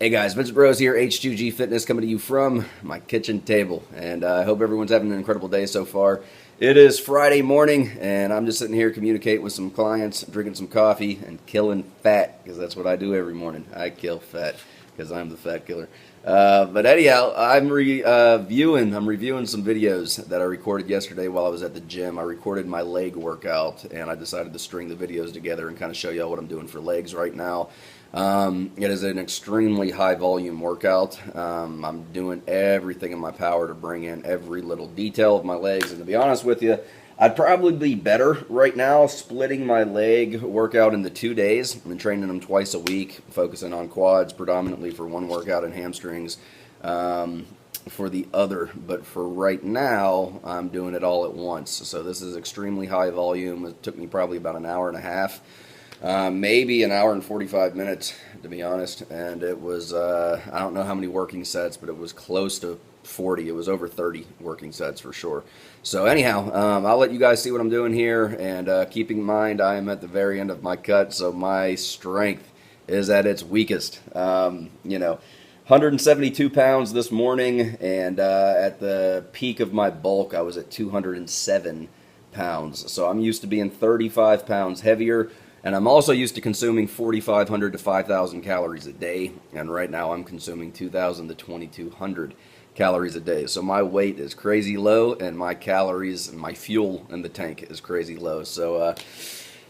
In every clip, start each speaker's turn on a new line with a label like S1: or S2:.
S1: Hey guys, Vince Bros here, H2G Fitness, coming to you from my kitchen table, and I hope everyone's having an incredible day so far. It is Friday morning, and I'm just sitting here communicating with some clients, drinking some coffee, and killing fat, because that's what I do every morning. I kill fat, because I'm the fat killer. But anyhow, I'm reviewing some videos that I recorded yesterday while I was at the gym. I recorded my leg workout, and I decided to string the videos together and kind of show y'all what I'm doing for legs right now. It is an extremely high volume workout. I'm doing everything in my power to bring in every little detail of my legs, and to be honest with you, I'd probably be better right now splitting my leg workout into 2 days and training them twice a week, focusing on quads predominantly for one workout and hamstrings for the other. But for right now, I'm doing it all at once. So this is extremely high volume. It took me probably about an hour and a half. Maybe an hour and 45 minutes, to be honest, and it was, I don't know how many working sets, but it was close to 40. It was over 30 working sets for sure. So anyhow, I'll let you guys see what I'm doing here, and keeping in mind I am at the very end of my cut, so my strength is at its weakest. 172 pounds this morning, and at the peak of my bulk, I was at 207 pounds. So I'm used to being 35 pounds heavier. And I'm also used to consuming 4,500 to 5,000 calories a day, and right now I'm consuming 2,000 to 2,200 calories a day. So my weight is crazy low, and my calories and my fuel in the tank is crazy low. So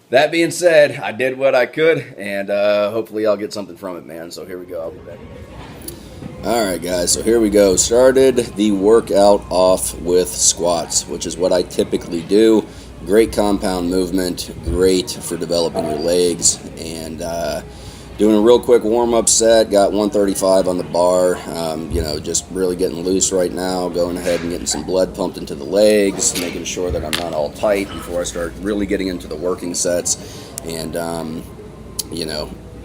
S1: that being said, I did what I could, and hopefully I'll get something from it, man. So here we go. I'll be back. Alright guys, so here we go. Started the workout off with squats, which is what I typically do. Great compound movement, great for developing your legs, and doing a real quick warm-up set. Got 135 on the bar, just really getting loose right now, going ahead and getting some blood pumped into the legs, making sure that I'm not all tight before I start really getting into the working sets, and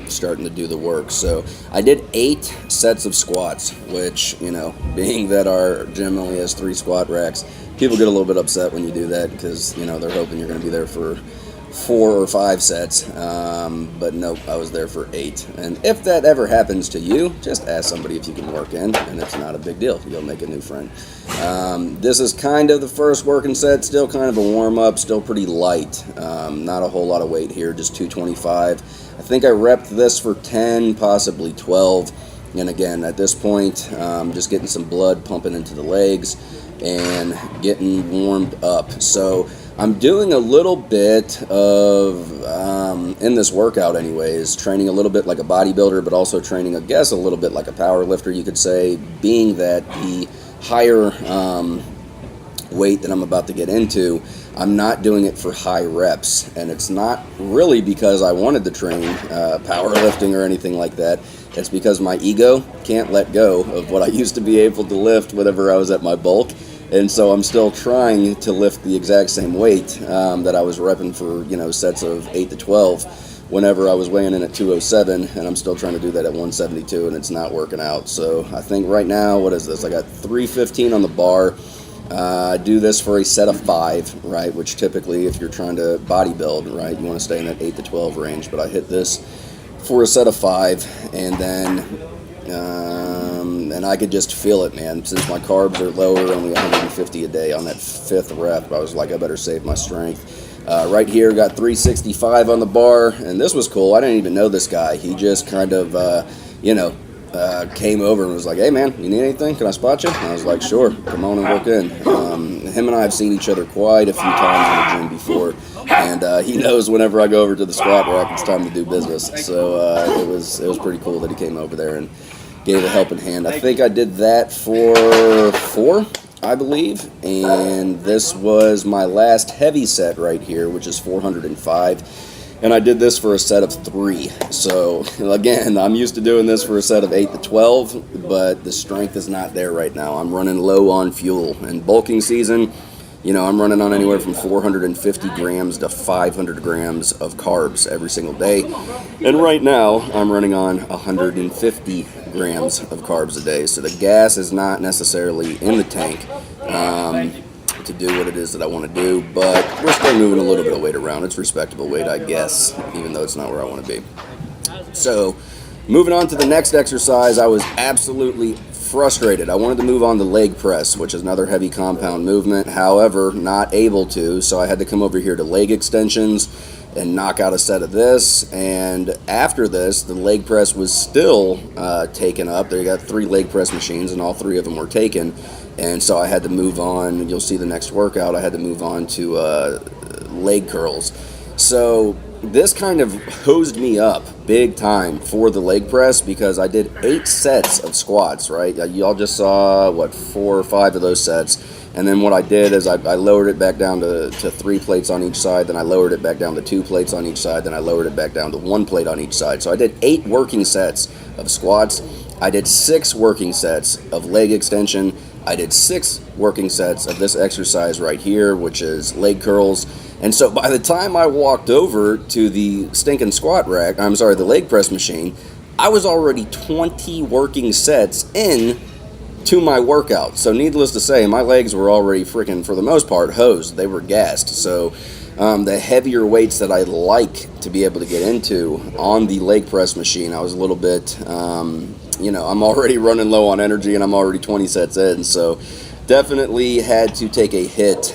S1: starting to do the work. So I did 8 sets of squats, which, being that our gym only has 3 squat racks, people get a little bit upset when you do that because, they're hoping you're going to be there for 4 or 5 sets. But nope, I was there for 8. And if that ever happens to you, just ask somebody if you can work in, and it's not a big deal. You'll make a new friend. This is kind of the first working set, still kind of a warm-up, still pretty light. Not a whole lot of weight here, just 225. I think I repped this for 10, possibly 12. And again, at this point, just getting some blood pumping into the legs and getting warmed up. So I'm doing a little bit of, in this workout anyways, training a little bit like a bodybuilder, but also training, I guess, a little bit like a power lifter, you could say, being that the higher weight that I'm about to get into, I'm not doing it for high reps, and it's not really because I wanted to train powerlifting or anything like that. It's because my ego can't let go of what I used to be able to lift whenever I was at my bulk, and so I'm still trying to lift the exact same weight that I was repping for, sets of 8 to 12 whenever I was weighing in at 207, and I'm still trying to do that at 172, and it's not working out. So I think right now, what is this? I got 315 on the bar. I do this for a set of 5, right, which typically if you're trying to bodybuild, right, you want to stay in that 8 to 12 range, but I hit this for a set of 5, and then and I could just feel it, man. Since my carbs are lower, only 150 a day on that 5th rep, I was like, I better save my strength. Right here, got 365 on the bar, and this was cool. I didn't even know this guy. He just kind of, came over and was like, hey man, you need anything? Can I spot you? And I was like, sure, come on and work in. Him and I have seen each other quite a few times in the gym before, and he knows whenever I go over to the squat rack, it's time to do business. So it was pretty cool that he came over there and gave a helping hand. I think I did that for 4, I believe, and this was my last heavy set right here, which is 405. And I did this for a set of 3. So, again, I'm used to doing this for a set of 8 to 12, but the strength is not there right now. I'm running low on fuel. And bulking season, I'm running on anywhere from 450 grams to 500 grams of carbs every single day. And right now, I'm running on 150 grams of carbs a day. So the gas is not necessarily in the tank to do what it is that I want to do, but we're still moving a little bit of weight around. It's respectable weight, I guess, even though it's not where I want to be. So Moving on to the next exercise, I was absolutely frustrated. I wanted to move on to leg press, which is another heavy compound movement. However, not able to, so I had to come over here to leg extensions and knock out a set of this. And after this, the leg press was still taken up. They got 3 leg press machines, and all 3 of them were taken. And so I had to move on. You'll see the next workout. I had to move on to leg curls. So this kind of hosed me up big time for the leg press, because I did 8 sets of squats, right? Y'all just saw, 4 or 5 of those sets. And then what I did is I lowered it back down to 3 plates on each side, then I lowered it back down to 2 plates on each side, then I lowered it back down to 1 plate on each side. So I did 8 working sets of squats. I did 6 working sets of leg extension. I did 6 working sets of this exercise right here, which is leg curls. And so by the time I walked over to the stinking the leg press machine, I was already 20 working sets in to my workout. So needless to say, my legs were already freaking, for the most part, hosed. They were gassed. So the heavier weights that I like to be able to get into on the leg press machine, I was a little bit, I'm already running low on energy, and I'm already 20 sets in. So definitely had to take a hit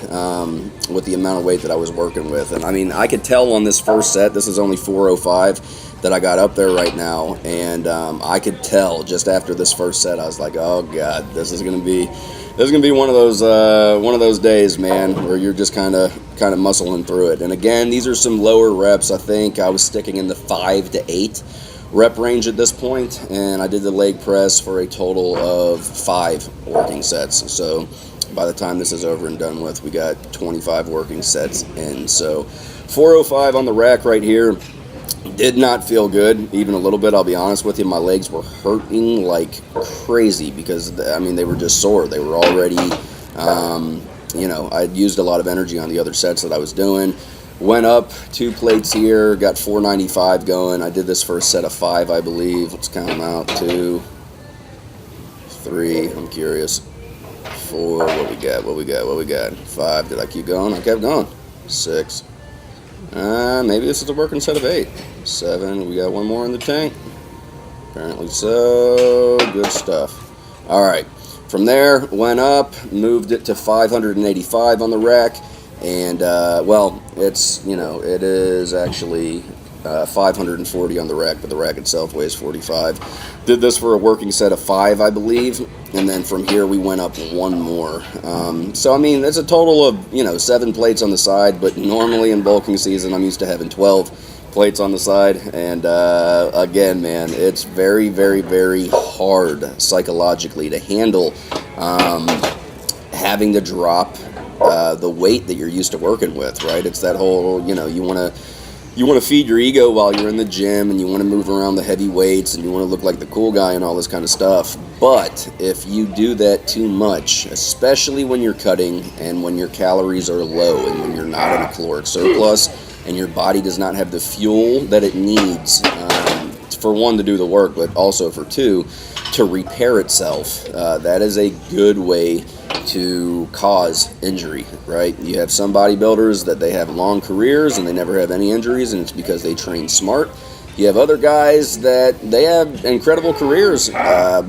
S1: with the amount of weight that I was working with. And I mean, I could tell on this first set, this is only 405 that I got up there right now, and I could tell just after this first set, I was like, oh god, this is gonna be one of those days, man, where you're just kind of muscling through it. And again, these are some lower reps. I think I was sticking in the 5 to 8 rep range at this point, and I did the leg press for a total of 5 working sets. So by the time this is over and done with, we got 25 working sets in. So 405 on the rack right here. Did not feel good, even a little bit, I'll be honest with you. My legs were hurting like crazy because, I mean, they were just sore. They were already, I'd used a lot of energy on the other sets that I was doing. Went up 2 plates here, got 495 going. I did this first set of 5, I believe. Let's count them out. 2, 3, I'm curious. 4, what we got? 5, did I keep going? I kept going. 6. Maybe this is a working set of 8. 7, we got 1 more in the tank. Apparently so. Good stuff. Alright, from there, went up, moved it to 585 on the rack. And, it is actually 540 on the rack, but the rack itself weighs 45. Did this for a working set of 5, I believe, and then from here we went up 1 more. So, I mean, that's a total of, 7 plates on the side, but normally in bulking season I'm used to having 12 plates on the side. And, again, man, it's very, very, very hard psychologically to handle having to drop the weight that you're used to working with, right? It's that whole, you want to feed your ego while you're in the gym, and you want to move around the heavy weights, and you want to look like the cool guy and all this kind of stuff. But if you do that too much, especially when you're cutting and when your calories are low and when you're not in a caloric surplus and your body does not have the fuel that it needs, for 1, to do the work, but also for 2, to repair itself, that is a good way to cause injury, right? You have some bodybuilders that they have long careers and they never have any injuries, and it's because they train smart. You have other guys that they have incredible careers, but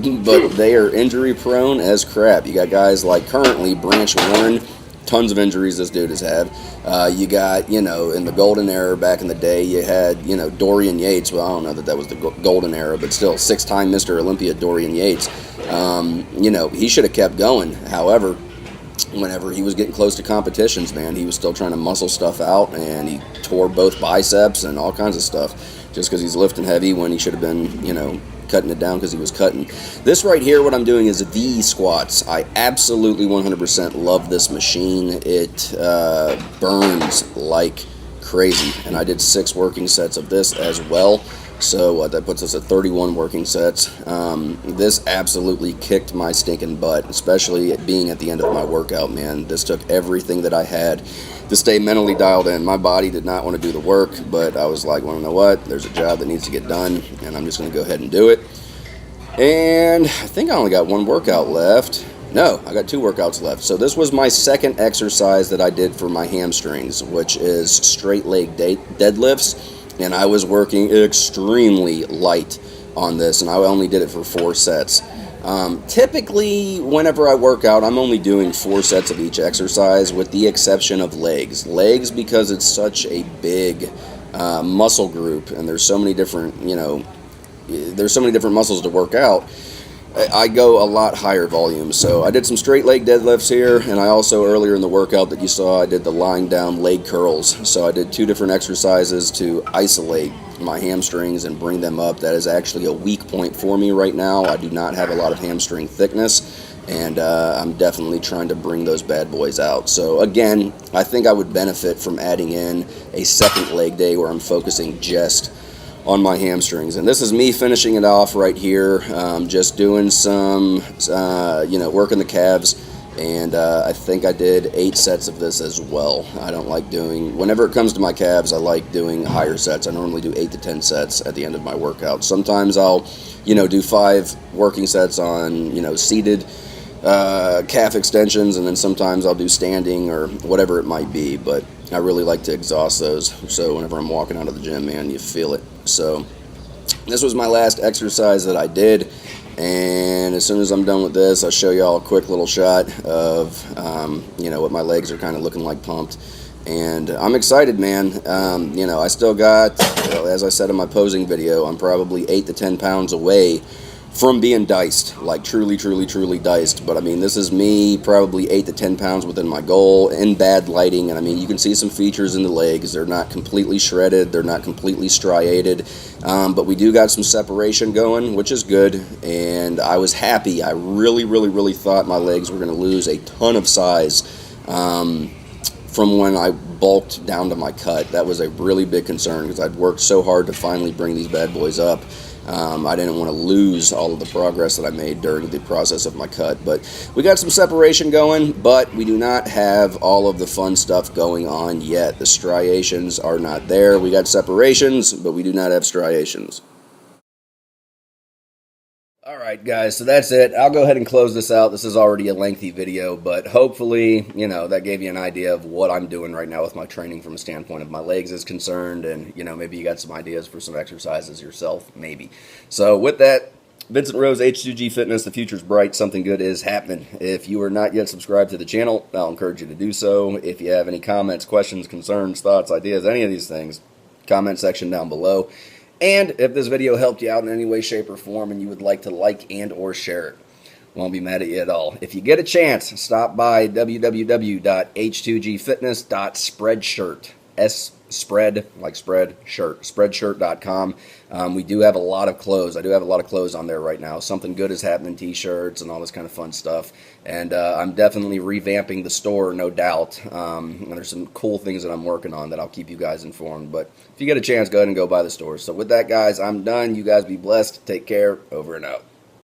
S1: they are injury prone as crap. You got guys like currently Branch Warren, tons of injuries this dude has had. You got, in the golden era back in the day, you had, Dorian Yates. Well, I don't know that was the golden era, but still, 6-time Mr. Olympia Dorian Yates. He should have kept going. However, whenever he was getting close to competitions, man, he was still trying to muscle stuff out, and he tore both biceps and all kinds of stuff just because he's lifting heavy when he should have been, cutting it down because he was cutting. This right here, what I'm doing is V squats. I absolutely 100% love this machine. It burns like crazy, and I did 6 working sets of this as well. So that puts us at 31 working sets. This absolutely kicked my stinking butt, especially it being at the end of my workout, man. This took everything that I had to stay mentally dialed in. My body did not want to do the work, but I was like, well, you know what? There's a job that needs to get done, and I'm just going to go ahead and do it. And I think I only got 1 workout left. No, I got 2 workouts left. So this was my second exercise that I did for my hamstrings, which is straight leg deadlifts. And I was working extremely light on this, and I only did it for 4 sets. Typically, whenever I work out, I'm only doing 4 sets of each exercise, with the exception of legs. Legs, because it's such a big muscle group, and there's so many different, there's so many different muscles to work out. I go a lot higher volume. So I did some straight leg deadlifts here, and I also, earlier in the workout that you saw, I did the lying down leg curls. So I did 2 different exercises to isolate my hamstrings and bring them up. That is actually a weak point for me right now. I do not have a lot of hamstring thickness, and I'm definitely trying to bring those bad boys out. So again, I think I would benefit from adding in a second leg day where I'm focusing just on my hamstrings. And this is me finishing it off right here, just doing some working the calves, and I think I did 8 sets of this as well. I don't like doing, whenever it comes to my calves, I like doing higher sets. I normally do 8 to 10 sets at the end of my workout. Sometimes I'll do 5 working sets on seated calf extensions, and then sometimes I'll do standing or whatever it might be, but I really like to exhaust those, so whenever I'm walking out of the gym, man, you feel it. So this was my last exercise that I did, and as soon as I'm done with this, I'll show you all a quick little shot of what my legs are kind of looking like pumped. And I'm excited, man. I still got, as I said in my posing video, I'm probably 8 to 10 pounds away from being diced, like truly diced. But I mean, this is me probably 8 to 10 pounds within my goal in bad lighting. And I mean, you can see some features in the legs. They're not completely shredded, they're not completely striated, but we do got some separation going, which is good. And I was happy. I really thought my legs were going to lose a ton of size from when I bulked down to my cut. That was a really big concern, because I'd worked so hard to finally bring these bad boys up. I didn't want to lose all of the progress that I made during the process of my cut. But we got some separation going, but we do not have all of the fun stuff going on yet. The striations are not there. We got separations, but we do not have striations. Alright guys, so that's it. I'll go ahead and close this out. This is already a lengthy video, but hopefully, that gave you an idea of what I'm doing right now with my training from a standpoint of my legs is concerned, and, maybe you got some ideas for some exercises yourself, maybe. So with that, Vincent Rose, H2G Fitness, the future's bright, something good is happening. If you are not yet subscribed to the channel, I'll encourage you to do so. If you have any comments, questions, concerns, thoughts, ideas, any of these things, comment section down below. And if this video helped you out in any way, shape, or form, and you would like to like and or share it, won't be mad at you at all. If you get a chance, stop by www.h2gfitness.spreadshirt, spread, like spread, shirt, spreadshirt.com. We do have a lot of clothes. I do have a lot of clothes on there right now. Something good is happening, t-shirts and all this kind of fun stuff. And I'm definitely revamping the store, no doubt. And there's some cool things that I'm working on that I'll keep you guys informed. But if you get a chance, go ahead and go by the store. So with that, guys, I'm done. You guys be blessed. Take care. Over and out.